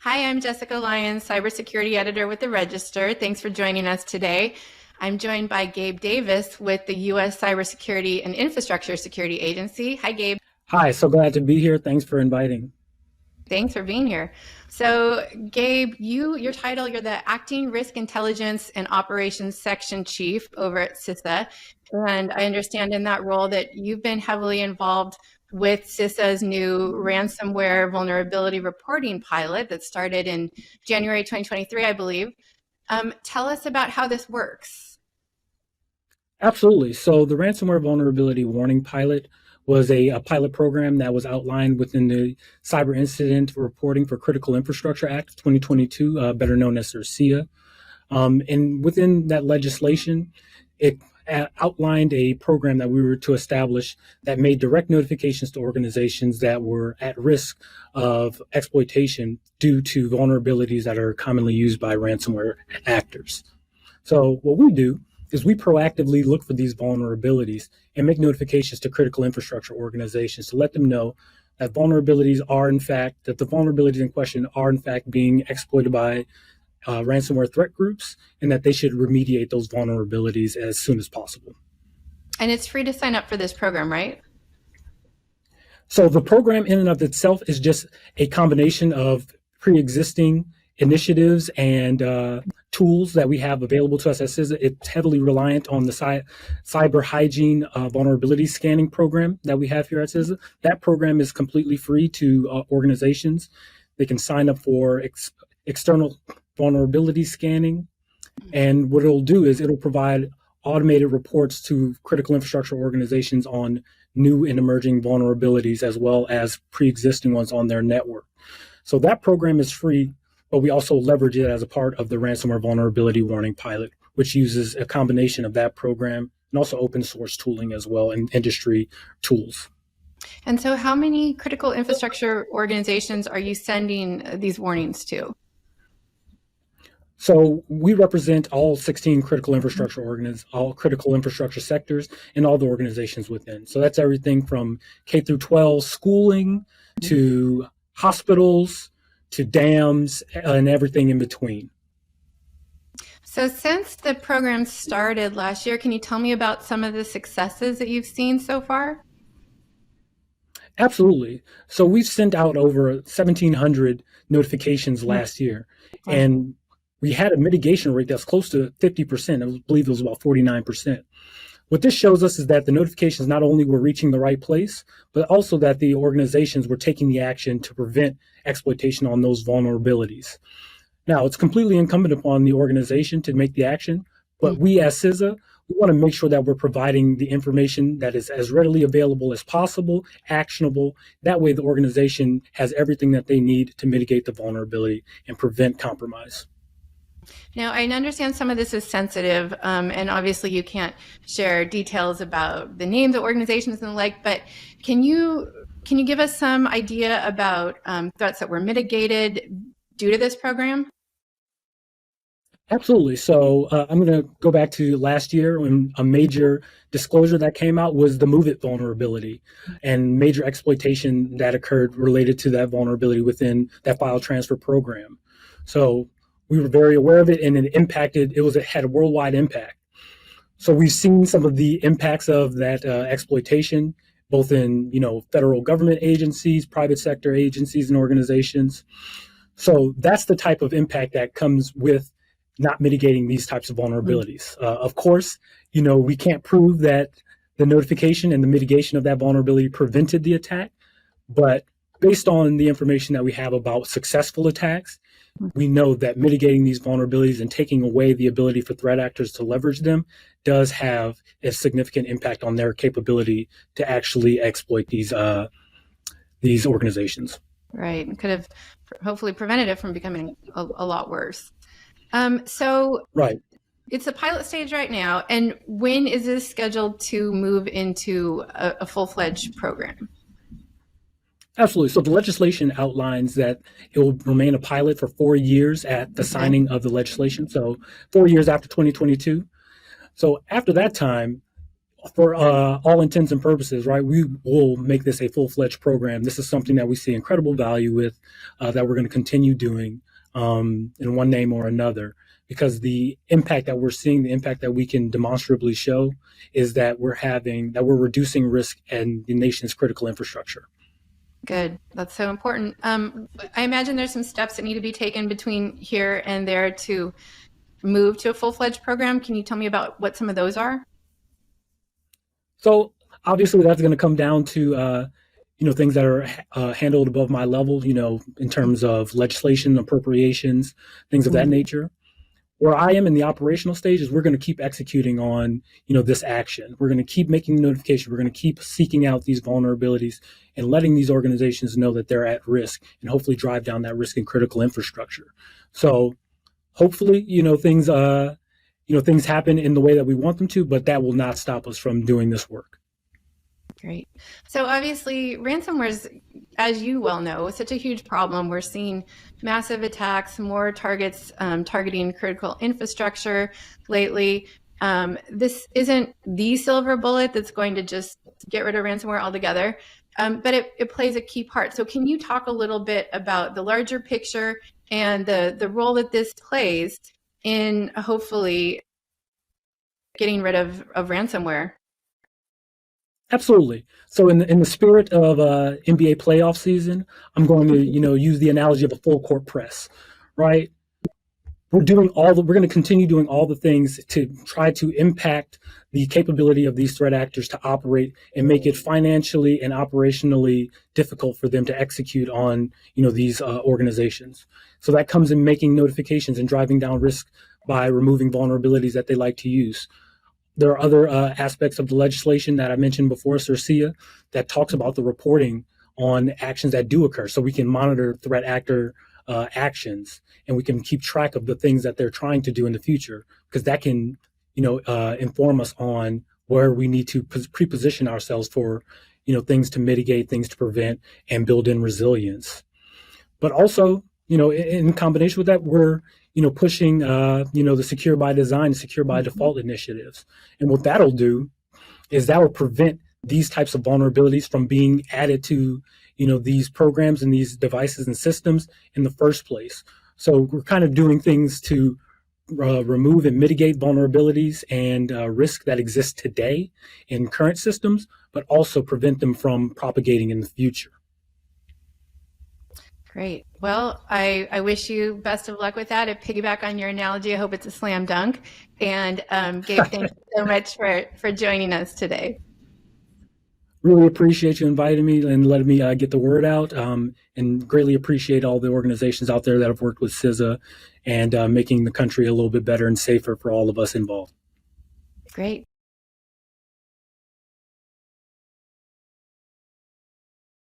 Hi, I'm Jessica Lyons, cybersecurity editor with the Register. Thanks for joining us today. I'm joined by Gabe Davis with the U.S. Cybersecurity and Infrastructure Security Agency. Hi, Gabe. Hi, so glad to be here. Thanks for inviting. Thanks for being here. So, Gabe, your title, you're the Acting Risk Intelligence and Operations Section Chief over at CISA. And I understand in that role that you've been heavily involved with CISA's new ransomware vulnerability reporting pilot that started in January 2023, I believe. Tell us about how this works. Absolutely. So the ransomware vulnerability warning pilot was a pilot program that was outlined within the Cyber Incident Reporting for Critical Infrastructure Act of 2022, better known as CISA. And within that legislation, it outlined a program that we were to establish that made direct notifications to organizations that were at risk of exploitation due to vulnerabilities that are commonly used by ransomware actors. So what we do is we proactively look for these vulnerabilities and make notifications to critical infrastructure organizations to let them know that the vulnerabilities in question are in fact being exploited by ransomware threat groups, and that they should remediate those vulnerabilities as soon as possible. And it's free to sign up for this program, right? So the program in and of itself is just a combination of pre-existing initiatives and tools that we have available to us at CISA. It's heavily reliant on the cyber hygiene vulnerability scanning program that we have here at CISA. That program is completely free to organizations. They can sign up for external vulnerability scanning. And what it'll do is it'll provide automated reports to critical infrastructure organizations on new and emerging vulnerabilities as well as pre-existing ones on their network. So that program is free, but we also leverage it as a part of the ransomware vulnerability warning pilot, which uses a combination of that program and also open source tooling as well and industry tools. And so how many critical infrastructure organizations are you sending these warnings to? So we represent all 16 critical infrastructure all critical infrastructure sectors and all the organizations within. So that's everything from K through 12 schooling to hospitals to dams and everything in between. So since the program started last year, can you tell me about some of the successes that you've seen so far? Absolutely. So we've sent out over 1,700 notifications last year, and we had a mitigation rate that's close to 50%. I believe it was about 49%. What this shows us is that the notifications not only were reaching the right place, but also that the organizations were taking the action to prevent exploitation on those vulnerabilities. Now, it's completely incumbent upon the organization to make the action, but we as CISA, we want to make sure that we're providing the information that is as readily available as possible, actionable. That way the organization has everything that they need to mitigate the vulnerability and prevent compromise. Now, I understand some of this is sensitive, and obviously you can't share details about the names of organizations and the like, but can you give us some idea about threats that were mitigated due to this program? Absolutely. So I'm going to go back to last year when a major disclosure that came out was the Move It vulnerability and major exploitation that occurred related to that vulnerability within that file transfer program. So we were very aware of it, and it had a worldwide impact. So we've seen some of the impacts of that exploitation, both in federal government agencies, private sector agencies, and organizations. So that's the type of impact that comes with not mitigating these types of vulnerabilities. Of course, we can't prove that the notification and the mitigation of that vulnerability prevented the attack, but based on the information that we have about successful attacks, we know that mitigating these vulnerabilities and taking away the ability for threat actors to leverage them does have a significant impact on their capability to actually exploit these organizations. Right. It could have hopefully prevented it from becoming a lot worse. Right. It's a pilot stage right now. And when is this scheduled to move into a full-fledged program? Absolutely. So the legislation outlines that it will remain a pilot for 4 years at the signing of the legislation. So 4 years after 2022. So after that time, for all intents and purposes, right, we will make this a full-fledged program. This is something that we see incredible value with, that we're going to continue doing in one name or another, because the impact that we're seeing, the impact that we can demonstrably show, is that we're reducing risk in the nation's critical infrastructure. Good. That's so important. I imagine there's some steps that need to be taken between here and there to move to a full-fledged program. Can you tell me about what some of those are? So obviously that's going to come down to things that are handled above my level, in terms of legislation, appropriations, things of that nature. Where I am in the operational stage is we're going to keep executing on, this action. We're going to keep making notifications. We're going to keep seeking out these vulnerabilities and letting these organizations know that they're at risk, and hopefully drive down that risk in critical infrastructure. So hopefully, things happen in the way that we want them to, but that will not stop us from doing this work. Great. So obviously, ransomware is, as you well know, such a huge problem. We're seeing massive attacks, more targets targeting critical infrastructure lately. This isn't the silver bullet that's going to just get rid of ransomware altogether, but it plays a key part. So can you talk a little bit about the larger picture and the role that this plays in hopefully getting rid of ransomware? Absolutely. So in the spirit of NBA playoff season, I'm going to use the analogy of a full court press, right? We're going to continue doing all the things to try to impact the capability of these threat actors to operate and make it financially and operationally difficult for them to execute on these organizations. So that comes in making notifications and driving down risk by removing vulnerabilities that they like to use. There are other aspects of the legislation that I mentioned before, CISA, that talks about the reporting on actions that do occur, so we can monitor threat actor actions, and we can keep track of the things that they're trying to do in the future, because that can inform us on where we need to pre-position ourselves for things to mitigate, things to prevent, and build in resilience. But also, in combination with that, we're pushing the secure by design, secure by default initiatives. And what that'll do is that will prevent these types of vulnerabilities from being added to these programs and these devices and systems in the first place. So we're kind of doing things to remove and mitigate vulnerabilities and risk that exist today in current systems, but also prevent them from propagating in the future. Great. Well, I wish you best of luck with that. I piggyback on your analogy. I hope it's a slam dunk. And Gabe, thank you so much for joining us today. Really appreciate you inviting me and letting me get the word out, and greatly appreciate all the organizations out there that have worked with CISA and making the country a little bit better and safer for all of us involved. Great.